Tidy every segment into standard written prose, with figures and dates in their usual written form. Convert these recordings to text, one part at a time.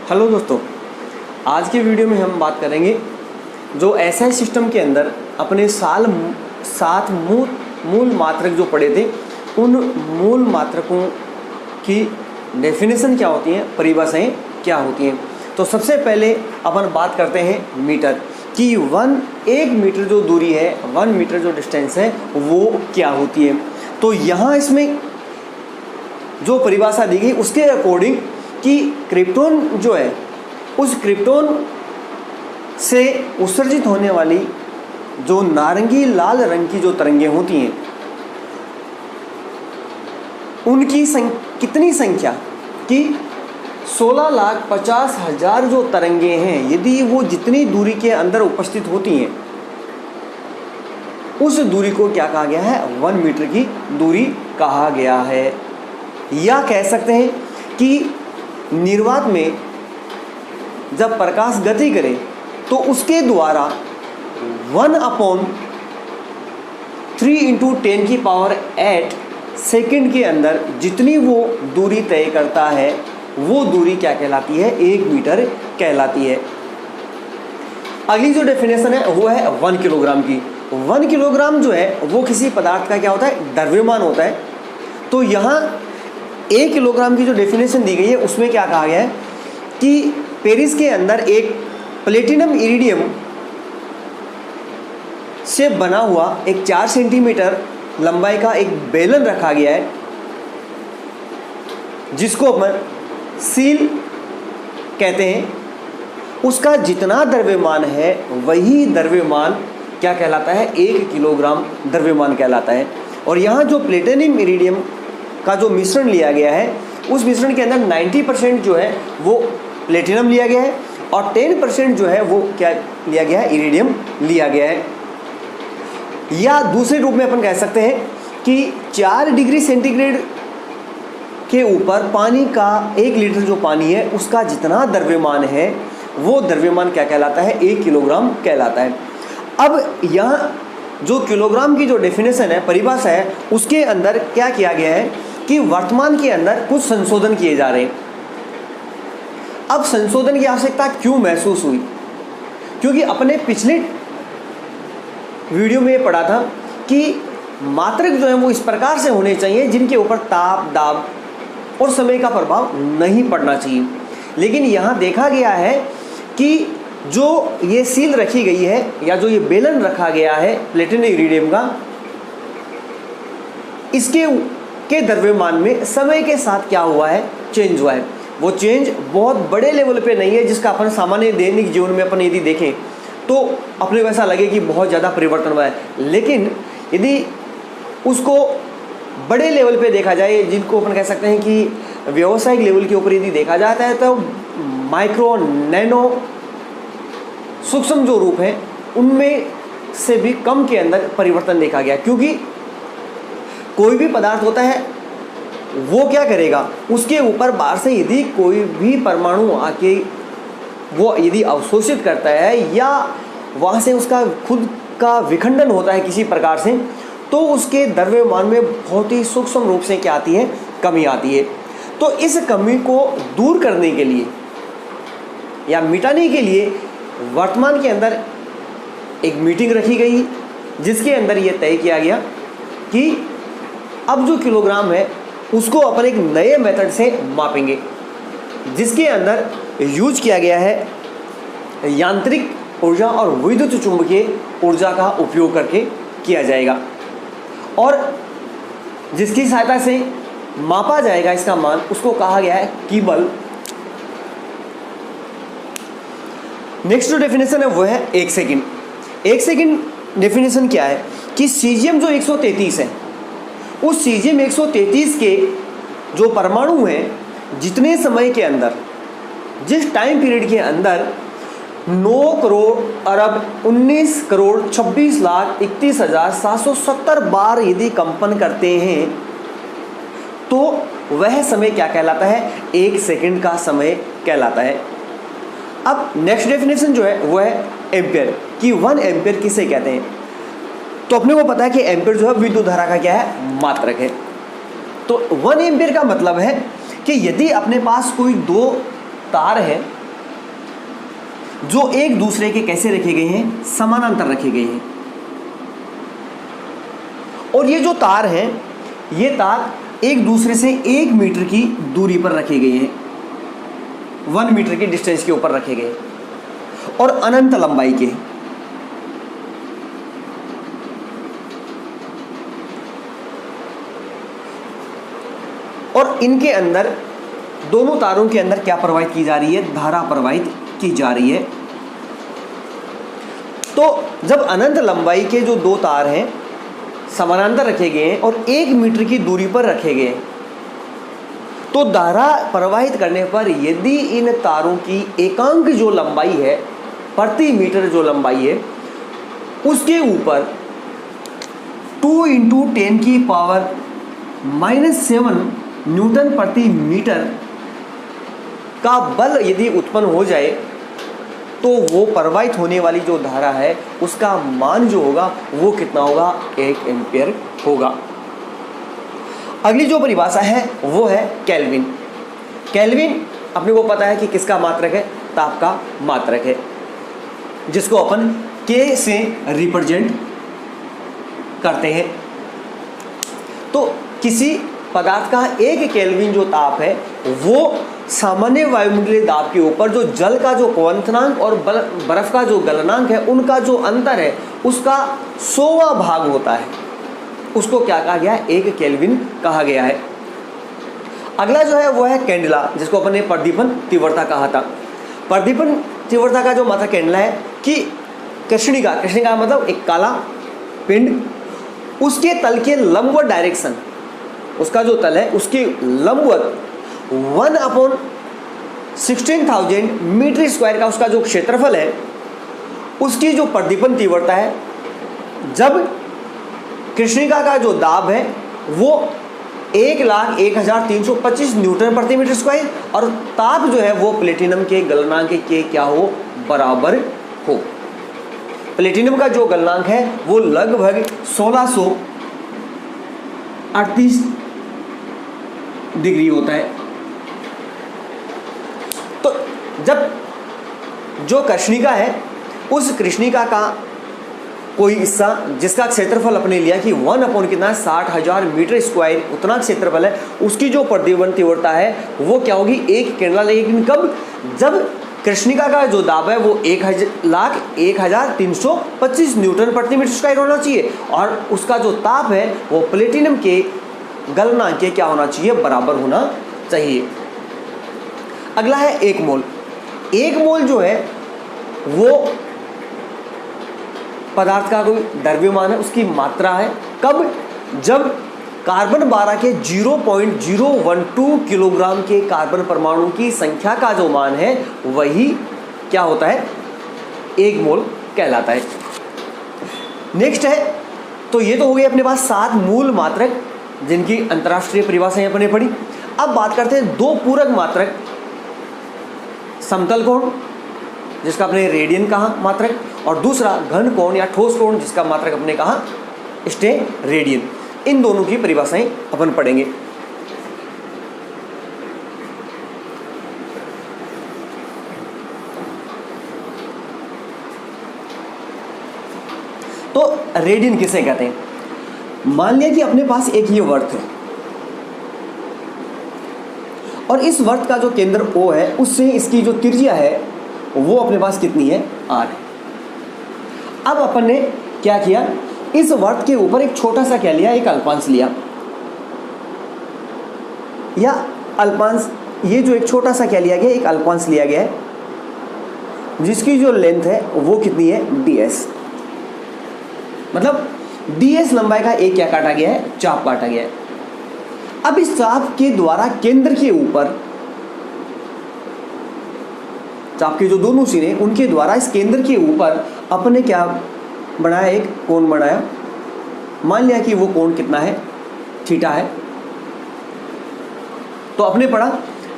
Hello दोस्तों, आज के वीडियो में हम बात करेंगे जो एसआई सिस्टम के अंदर अपने सात मूल मात्रक जो पढ़े थे, उन मूल मात्रकों की डेफिनेशन क्या होती हैं, परिभाषाएं क्या होती हैं। तो सबसे पहले अपन बात करते हैं मीटर कि एक मीटर जो दूरी है, 1 मीटर जो डिस्टेंस है वो क्या होती है। तो यहाँ इसमें जो परिभाषा दी गई उसके अकॉर्डिंग कि क्रिप्टॉन जो है, उस क्रिप्टॉन से उत्सर्जित होने वाली जो नारंगी लाल रंग की जो तरंगें होती हैं, उनकी कितनी संख्या कि 16,50,000 जो तरंगें हैं, यदि वो जितनी दूरी के अंदर उपस्थित होती हैं, उस दूरी को क्या कहा गया है, 1 मीटर की दूरी कहा गया है। या कह सकते हैं कि निर्वात में जब प्रकाश गति करे तो उसके द्वारा 1/3 × 10⁸ सेकंड के अंदर जितनी वो दूरी तय करता है, वो दूरी क्या कहलाती है, 1 मीटर कहलाती है। अगली जो डेफिनेशन है वो है 1 किलोग्राम की। 1 किलोग्राम जो है वो किसी पदार्थ का क्या होता है, द्रव्यमान होता है। तो यहाँ 1 किलोग्राम की जो डेफिनेशन दी गई है उसमें क्या कहा गया है कि पेरिस के अंदर एक प्लेटिनम इरिडियम से बना हुआ एक 4 सेंटीमीटर लंबाई का एक बेलन रखा गया है, जिसको अपन सील कहते हैं। उसका जितना द्रव्यमान है वही द्रव्यमान क्या कहलाता है, 1 किलोग्राम द्रव्यमान कहलाता है। और यहाँ जो प्लेटिनम इरिडियम का जो मिश्रण लिया गया है, उस मिश्रण के अंदर 90% जो है वो प्लेटिनम लिया गया है और 10% जो है वो क्या लिया गया है, इरिडियम लिया गया है। या दूसरे रूप में अपन कह सकते हैं कि 4 डिग्री सेंटीग्रेड के ऊपर पानी का 1 लीटर जो पानी है, उसका जितना द्रव्यमान है वो द्रव्यमान क्या कहलाता है, 1 किलोग्राम कहलाता है। अब यहाँ जो किलोग्राम की जो डेफिनेशन है, परिभाषा है, उसके अंदर क्या किया गया है कि वर्तमान के अंदर कुछ संशोधन किए जा रहे हैं। अब संशोधन की आवश्यकता क्यों महसूस हुई? क्योंकि अपने पिछले वीडियो में ये पढ़ा था कि मात्रक जो है वो इस प्रकार से होने चाहिए जिनके ऊपर ताप, दाब और समय का प्रभाव नहीं पड़ना चाहिए। लेकिन यहाँ देखा गया है कि जो ये सील रखी गई है या जो ये बेलन रखा गया है प्लेटिनम इरिडियम का, इसके के द्रव्यमान में समय के साथ क्या हुआ है, चेंज हुआ है। वो चेंज बहुत बड़े लेवल पे नहीं है, जिसका अपन सामान्य दैनिक जीवन में अपन यदि देखें तो अपने को ऐसा लगे कि बहुत ज़्यादा परिवर्तन हुआ है। लेकिन यदि उसको बड़े लेवल पे देखा जाए, जिनको अपन कह सकते हैं कि व्यावसायिक लेवल के ऊपर यदि देखा जाता है, तो माइक्रो, नैनो, सूक्ष्म जो रूप हैं उनमें से भी कम के अंदर परिवर्तन देखा गया। क्योंकि कोई भी पदार्थ होता है वो क्या करेगा, उसके ऊपर बाहर से यदि कोई भी परमाणु आके वो यदि अवशोषित करता है या वहाँ से उसका खुद का विखंडन होता है किसी प्रकार से, तो उसके द्रव्यमान में बहुत ही सूक्ष्म रूप से क्या आती है, कमी आती है। तो इस कमी को दूर करने के लिए या मिटाने के लिए वर्तमान के अंदर एक मीटिंग रखी गई, जिसके अंदर ये तय किया गया कि अब जो किलोग्राम है उसको अपन एक नए मेथड से मापेंगे, जिसके अंदर यूज किया गया है यांत्रिक ऊर्जा और विद्युत चुंबकीय ऊर्जा का उपयोग करके किया जाएगा, और जिसकी सहायता से मापा जाएगा इसका मान, उसको कहा गया है कीबल। नेक्स्ट जो डेफिनेशन है वो है 1 सेकंड। 1 सेकंड डेफिनेशन क्या है कि सीजियम जो 133 है, उस सीजियम 133 के जो परमाणु हैं, जितने समय के अंदर, जिस टाइम पीरियड के अंदर 9 करोड़ अरब 19 करोड़ 26,31,770 बार यदि कंपन करते हैं, तो वह समय क्या कहलाता है, 1 सेकंड का समय कहलाता है। अब नेक्स्ट डेफिनेशन जो है वो है एम्पियर कि 1 एम्पियर किसे कहते हैं। तो अपने को पता है कि एम्पियर जो है विद्युत धारा का क्या है, मात्रक है। तो 1 एम्पियर का मतलब है कि यदि अपने पास कोई 2 तार हैं जो एक दूसरे के कैसे रखे गए हैं, समानांतर रखे गए हैं। और ये जो तार हैं, ये तार एक दूसरे से 1 मीटर की दूरी पर रखे गए हैं, 1 मीटर की डिस्टेंस के ऊपर रखे गए और अनंत लंबाई के। और इनके अंदर, दोनों तारों के अंदर क्या प्रवाहित की जा रही है, धारा प्रवाहित की जा रही है। तो जब अनंत लंबाई के जो 2 तार हैं समानांतर रखे गए हैं और 1 मीटर की दूरी पर रखे गए हैं, तो धारा प्रवाहित करने पर यदि इन तारों की एकांक जो लंबाई है, प्रति मीटर जो लंबाई है, उसके ऊपर 2 × 10⁻⁻7 न्यूटन प्रति मीटर का बल यदि उत्पन्न हो जाए, तो वो प्रवाहित होने वाली जो धारा है उसका मान जो होगा वो कितना होगा, 1 एम्पियर होगा। अगली जो परिभाषा है वो है केल्विन। केल्विन अपने को पता है कि किसका मात्रक है, ताप का मात्रक है, जिसको अपन K से रिप्रेजेंट करते हैं। तो किसी पदार्थ का 1 केल्विन जो ताप है वो सामान्य वायुमंडलीय दाब के ऊपर जो जल का जो क्वथनांक और बर्फ का जो गलनांक है, उनका जो अंतर है उसका 100वां भाग होता है। उसको क्या कहा गया है, 1 केल्विन कहा गया है। अगला जो है वो है कैंडेला, जिसको अपन ने प्रदीपन तीव्रता कहा था। प्रदीपन तीव्रता का जो मात्रक कैंडेला है कि कृष्णिका मतलब एक काला पिंड, उसके तल के लंबवत डायरेक्शन, उसका जो तल है उसके लंबवत 1/16,000 मीटर स्क्वायर का उसका जो क्षेत्रफल है, उसकी जो प्रदीपन तीव्रता है, जब कृष्णिका का जो दाब है वो 1,01,325 न्यूटन प्रति मीटर स्क्वायर और ताप जो है वो प्लेटिनम के गलनांक के क्या हो, बराबर हो। प्लेटिनम का जो गलनांक है वो लगभग 1638 डिग्री होता है। तो जब जो कृष्णिका है, उस कृष्णिका का कोई हिस्सा जिसका क्षेत्रफल अपने लिया कि 1 कितना है, 60,000 मीटर स्क्वायर, उतना क्षेत्रफल है, उसकी जो प्रदीपन तीव्रता है वो क्या होगी, 1 कैंडेला। लेकिन कब, जब कृष्णिका का जो दाब है वो 1,01,325 न्यूटन प्रति मीटर स्क्वायर होना चाहिए और उसका जो ताप है वो प्लेटिनम के गलनांक के क्या होना चाहिए, बराबर होना चाहिए। अगला है 1 मोल। 1 मोल जो है वो पदार्थ का कोई द्रव्यमान है, उसकी मात्रा है। कब, जब कार्बन 12 के 0.012 किलोग्राम के कार्बन परमाणु की संख्या का जो मान है वही क्या होता है, 1 मोल कहलाता है। नेक्स्ट है, तो ये तो हो गई अपने पास 7 मूल मात्रक जिनकी अंतर्राष्ट्रीय परिभाषाएं अपने पढ़ी। अब बात करते हैं 2 पूरक मात्रक, समतल कोण जिसका अपने रेडियन कहा मात्रक, और दूसरा घन कोण या ठोस कोण जिसका मात्रक अपने कहा स्टेरेडियन। इन दोनों की परिभाषाएं अपन पढ़ेंगे। तो रेडियन किसे कहते हैं, मान लिया कि अपने पास एक ये वर्त है और इस वर्त का जो केंद्र O है उससे इसकी जो त्रिज्या है वो अपने पास कितनी है, R है। अब अपन ने क्या किया, इस वर्त के ऊपर एक छोटा सा क्या लिया, एक अल्पांश लिया, या अल्पांश, ये जो एक छोटा सा क्या लिया गया, एक अल्पांश लिया गया है जिसकी जो लेंथ है वो कितनी है, ds। मतलब ds लंबाई का एक क्या काटा गया है, चाप काटा गया है। अब इस चाप के द्वारा केंद्र के ऊपर, चाप के जो दोनों सिरे उनके द्वारा इस केंद्र के ऊपर अपने क्या बनाया, एक कोण बनाया। मान लिया कि वो कोण कितना है, थीटा है। तो अपने पढ़ा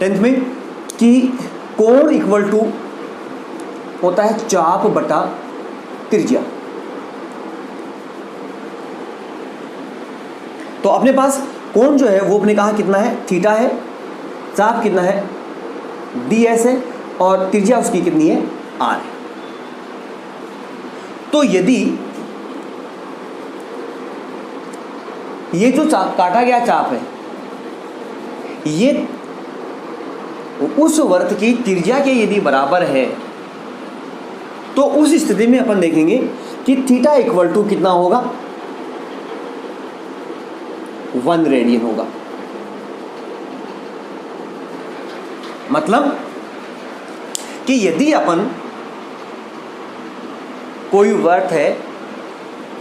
10th में कि कोण इक्वल टू होता है चाप बटा त्रिज्या। तो अपने पास कोण जो है वो अपने कहा कितना है, थीटा है, चाप कितना है ds है और त्रिज्या उसकी कितनी है, r है। तो यदि ये जो चाप काटा गया चाप है ये उस वृत्त की त्रिज्या के यदि बराबर है तो उस स्थिति में अपन देखेंगे कि थीटा इक्वल टू कितना होगा, 1 रेडियन होगा। मतलब कि यदि अपन कोई वृत्त है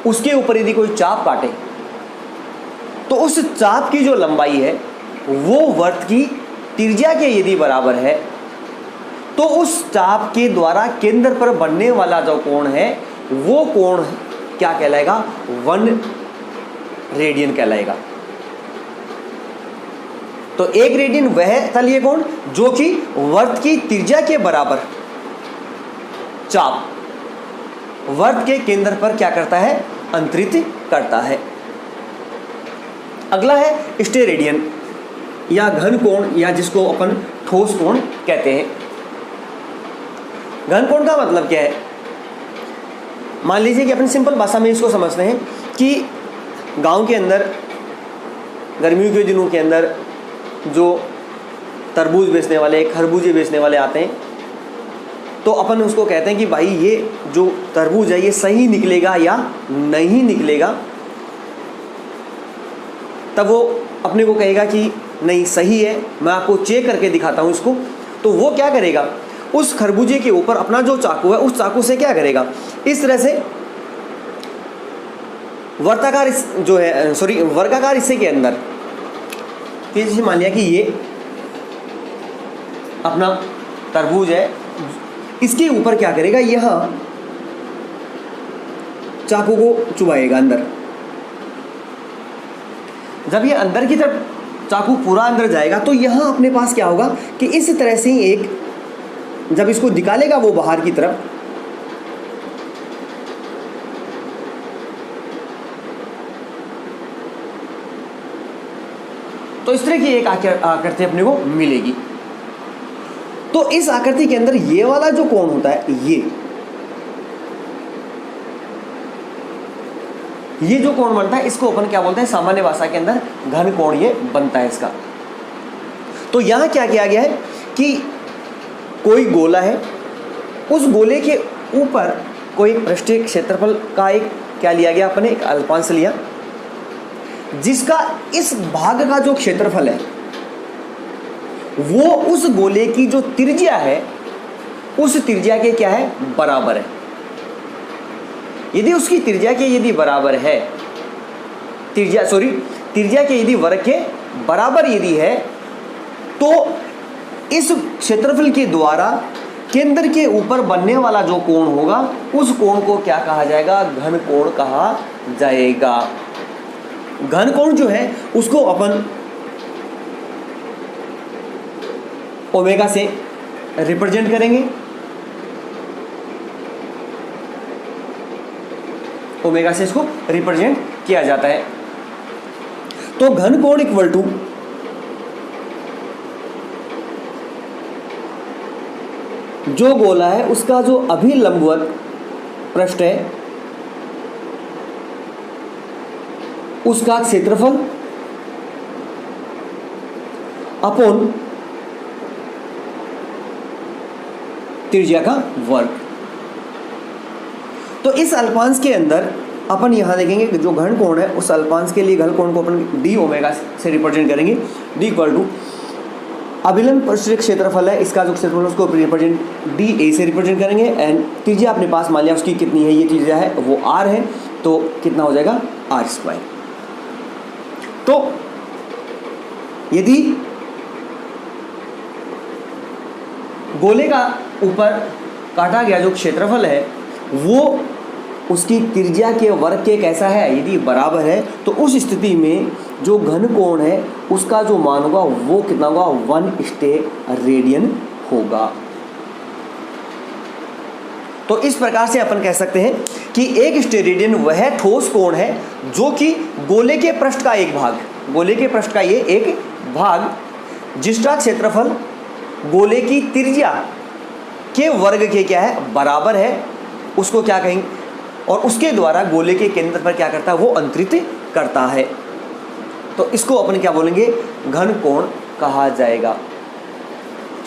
उसके ऊपर यदि कोई चाप काटे तो उस चाप की जो लंबाई है वो वृत्त की त्रिज्या के यदि बराबर है तो उस चाप के द्वारा केंद्र पर बनने वाला जो कोण है वो कोण क्या कहलाएगा, 1 रेडियन कहलाएगा। तो 1 रेडियन वह तलीय कोण जो कि वृत्त की त्रिज्या के बराबर चाप वृत्त के केंद्र पर क्या करता है, अंतरित करता है। अगला है स्टेरेडियन या घन कोण या जिसको अपन ठोस कोण कहते हैं। घन कोण का मतलब क्या है, मान लीजिए कि अपन सिंपल भाषा में इसको समझते हैं कि गांव के अंदर गर्मियों के दिनों के अंदर जो तरबूज बेचने वाले, खरबूजे बेचने वाले आते हैं तो अपन उसको कहते हैं कि भाई ये जो तरबूज है ये सही निकलेगा या नहीं निकलेगा। तब वो अपने को कहेगा कि नहीं सही है, मैं आपको चेक करके दिखाता हूँ इसको। तो वो क्या करेगा, उस खरबूजे के ऊपर अपना जो चाकू है उस चाकू से क्या करेगा, इस तरह से वर्गाकार वर्गाकार हिस्से के अंदर, जैसे मान लिया कि ये अपना तरबूज है, इसके ऊपर क्या करेगा, यह चाकू को चुभाएगा अंदर। जब ये अंदर की तरफ चाकू पूरा अंदर जाएगा तो यहाँ अपने पास क्या होगा कि इस तरह से ही एक, जब इसको निकालेगा वो बाहर की तरफ, तो इस तरह की एक आकृति अपने को मिलेगी। तो इस आकृति के अंदर ये वाला जो कोण होता है, ये जो कोण बनता है इसको अपन क्या बोलते हैं, सामान्य भाषा के अंदर घन कोण ये बनता है इसका। तो यहां क्या किया गया है कि कोई गोला है, उस गोले के ऊपर कोई पृष्ठीय क्षेत्रफल का एक क्या लिया गया, अपने एक अल्पांश लिया जिसका इस भाग का जो क्षेत्रफल है वो उस गोले की जो त्रिज्या है उस त्रिज्या के क्या है, बराबर है। यदि उसकी त्रिज्या के यदि बराबर है, त्रिज्या के यदि वर्ग के बराबर यदि है तो इस क्षेत्रफल के द्वारा केंद्र के ऊपर बनने वाला जो कोण होगा उस कोण को क्या कहा जाएगा, घन कोण कहा जाएगा। घन कोण जो है उसको अपन ओमेगा से रिप्रेजेंट करेंगे। ओमेगा से इसको रिप्रेजेंट किया जाता है। तो घन कोण इक्वल टू जो गोला है उसका जो अभिलंबवत पृष्ठ है उसका क्षेत्रफल अपॉन त्रिज्या का वर्ग। तो इस अल्पांश के अंदर अपन यहाँ देखेंगे कि जो घन कोण है उस अल्पांश के लिए घन कोण को अपन डी ओमेगा से रिप्रेजेंट करेंगे। डी इक्वल टू अभिलंब पृष्ठीय क्षेत्रफल है, इसका जो क्षेत्रफल उसको रिप्रेजेंट डी ए से रिप्रेजेंट करेंगे। एंड त्रिज्या अपने पास मान लिया उसकी कितनी है, ये त्रिज्या है वो आर है, तो कितना हो जाएगा आर स्क्वायर। तो यदि गोले का ऊपर काटा गया जो क्षेत्रफल है वो उसकी त्रिज्या के वर्ग के कैसा है, यदि बराबर है तो उस स्थिति में जो घन कोण है उसका जो मान होगा वो कितना होगा, 1 स्टेरेडियन होगा। तो इस प्रकार से अपन कह सकते हैं कि एक स्टेरेडियन वह ठोस कोण है जो कि गोले के पृष्ठ का एक भाग, गोले के पृष्ठ का ये एक भाग जिसका क्षेत्रफल गोले की त्रिज्या के वर्ग के क्या है, बराबर है, उसको क्या कहेंगे, और उसके द्वारा गोले के केंद्र पर क्या करता है, वो अंतरित करता है। तो इसको अपन क्या बोलेंगे, घन कोण कहा जाएगा।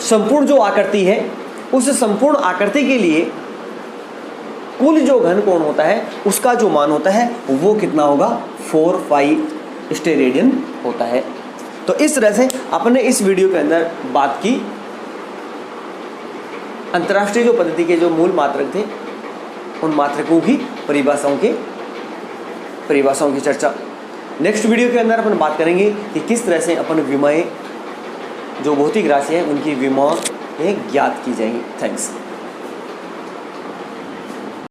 संपूर्ण जो आकृति है, उस संपूर्ण आकृति के लिए कुल जो घन कोण होता है उसका जो मान होता है वो कितना होगा, 4 स्टेरेडियन होता है। तो इस तरह से अपने इस वीडियो के अंदर बात की अंतर्राष्ट्रीय जो पद्धति के जो मूल मात्रक थे उन मात्रकों की परिभाषाओं की चर्चा। नेक्स्ट वीडियो के अंदर अपन बात करेंगे कि किस तरह से अपन विमाएं जो भौतिक राशि हैं उनकी विमाएं ज्ञात की जाएंगी। थैंक्स।